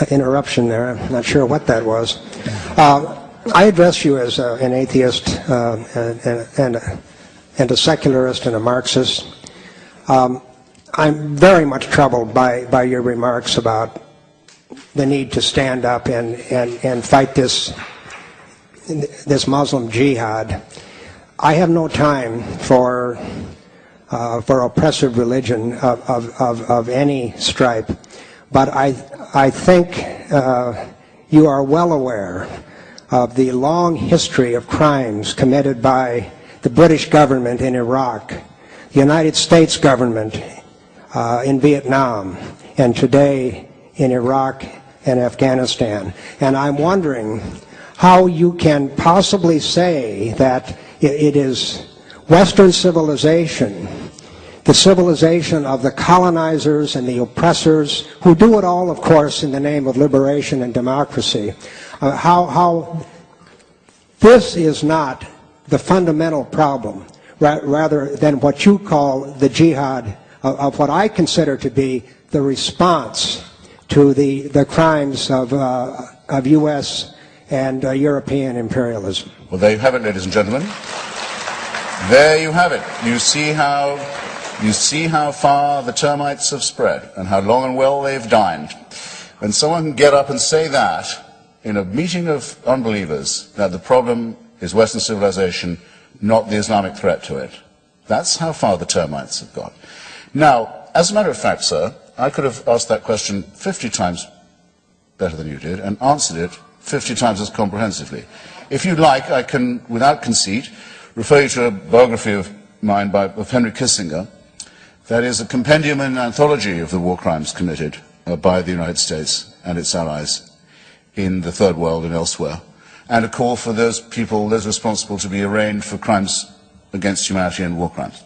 interruption there. I'm not sure what that was. I address you as an atheist and a secularist and a Marxist. I'm very much troubled by your remarks about the need to stand up and fight this Muslim jihad. I have no time for oppressive religion of any stripe, but I think you are well aware of the long history of crimes committed by the British government in Iraq, the United States government in Vietnam, and today in Iraq and Afghanistan. And I'm wondering how you can possibly say that it is Western civilization, the civilization of the colonizers and the oppressors, who do it all, of course, in the name of liberation and democracy, how this is not the fundamental problem, rather than what you call the jihad of what I consider to be the response to the crimes of U.S. and European imperialism. Well, there you have it, ladies and gentlemen. There you have it. You see how far the termites have spread and how long and well they've dined. When someone can get up and say that in a meeting of unbelievers, that the problem is Western civilization, not the Islamic threat to it. That's how far the termites have got. Now, as a matter of fact, sir, I could have asked that question 50 times better than you did and answered it 50 times as comprehensively. If you'd like, I can, without conceit, refer you to a biography of mine of Henry Kissinger. That is a compendium and anthology of the war crimes committed by the United States and its allies in the Third World and elsewhere, and a call for those people, those responsible, to be arraigned for crimes against humanity and war crimes.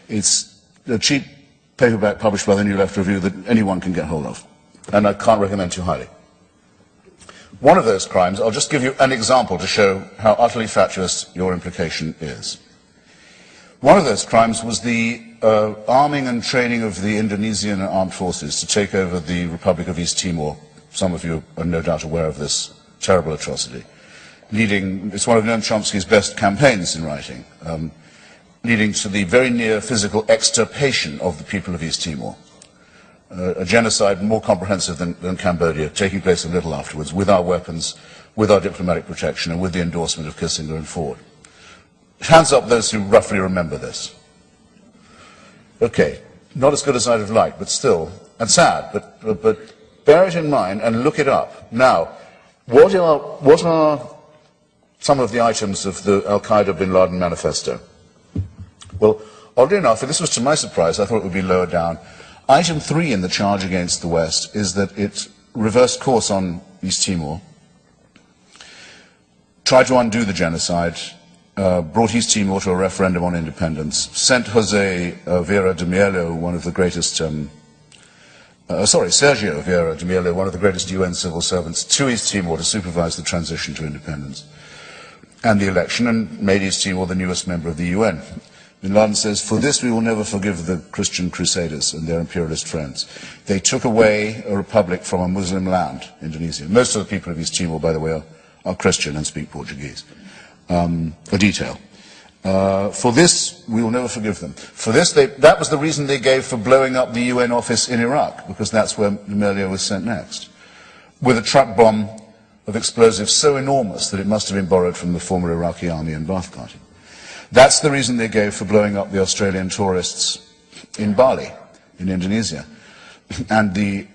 It's a cheap paperback published by the New Left Review that anyone can get hold of, and I can't recommend too highly. One of those crimes, I'll just give you an example to show how utterly fatuous your implication is. One of those crimes was the arming and training of the Indonesian armed forces to take over the Republic of East Timor. Some of you are no doubt aware of this terrible atrocity. It's one of Noam Chomsky's best campaigns in writing, leading to the very near physical extirpation of the people of East Timor. A genocide more comprehensive than Cambodia, taking place a little afterwards, with our weapons, with our diplomatic protection, and with the endorsement of Kissinger and Ford. Hands up those who roughly remember this. Okay, not as good as I'd have liked, but still, and sad, but bear it in mind and look it up. Now, what are some of the items of the Al-Qaeda bin Laden manifesto? Well, oddly enough, and this was to my surprise, I thought it would be lower down. Item 3 in the charge against the West is that it reversed course on East Timor, tried to undo the genocide, brought East Timor to a referendum on independence, sent Jose Vieira de Mello, one of the greatest, Sergio Vieira de Mello, one of the greatest UN civil servants, to East Timor to supervise the transition to independence and the election, and made East Timor the newest member of the UN. Bin Laden says, "For this we will never forgive the Christian Crusaders and their imperialist friends. They took away a republic from a Muslim land, Indonesia." Most of the people of East Timor, by the way, are Christian and speak Portuguese. A detail. For this, we will never forgive them. For this, that was the reason they gave for blowing up the UN office in Iraq, because that's where Melio was sent next, with a truck bomb of explosives so enormous that it must have been borrowed from the former Iraqi army and Ba'ath Party. That's the reason they gave for blowing up the Australian tourists in Bali, in Indonesia, and the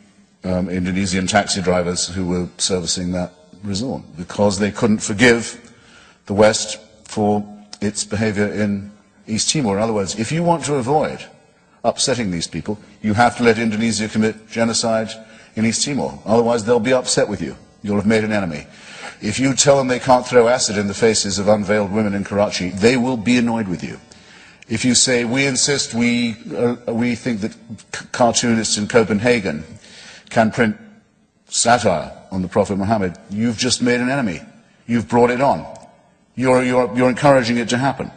Indonesian taxi drivers who were servicing that resort, because they couldn't forgive the West for its behavior in East Timor. In other words, if you want to avoid upsetting these people, you have to let Indonesia commit genocide in East Timor. Otherwise, they'll be upset with you. You'll have made an enemy. If you tell them they can't throw acid in the faces of unveiled women in Karachi, they will be annoyed with you. If you say, we insist, we think that cartoonists in Copenhagen can print satire on the Prophet Muhammad, you've just made an enemy. You've brought it on. You're encouraging it to happen.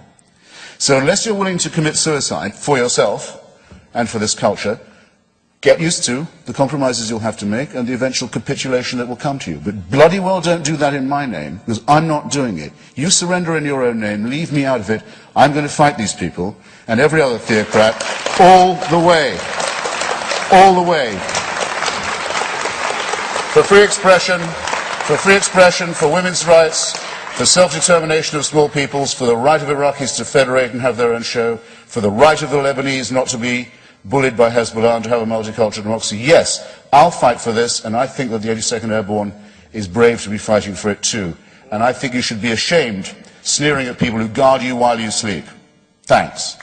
So unless you're willing to commit suicide for yourself and for this culture, get used to the compromises you'll have to make and the eventual capitulation that will come to you. But bloody well don't do that in my name, because I'm not doing it. You surrender in your own name, leave me out of it. I'm going to fight these people and every other theocrat all the way. All the way. For free expression, for women's rights, for self-determination of small peoples, for the right of Iraqis to federate and have their own show, for the right of the Lebanese not to be bullied by Hezbollah and to have a multicultural democracy. Yes, I'll fight for this, and I think that the 82nd Airborne is brave to be fighting for it too. And I think you should be ashamed sneering at people who guard you while you sleep. Thanks.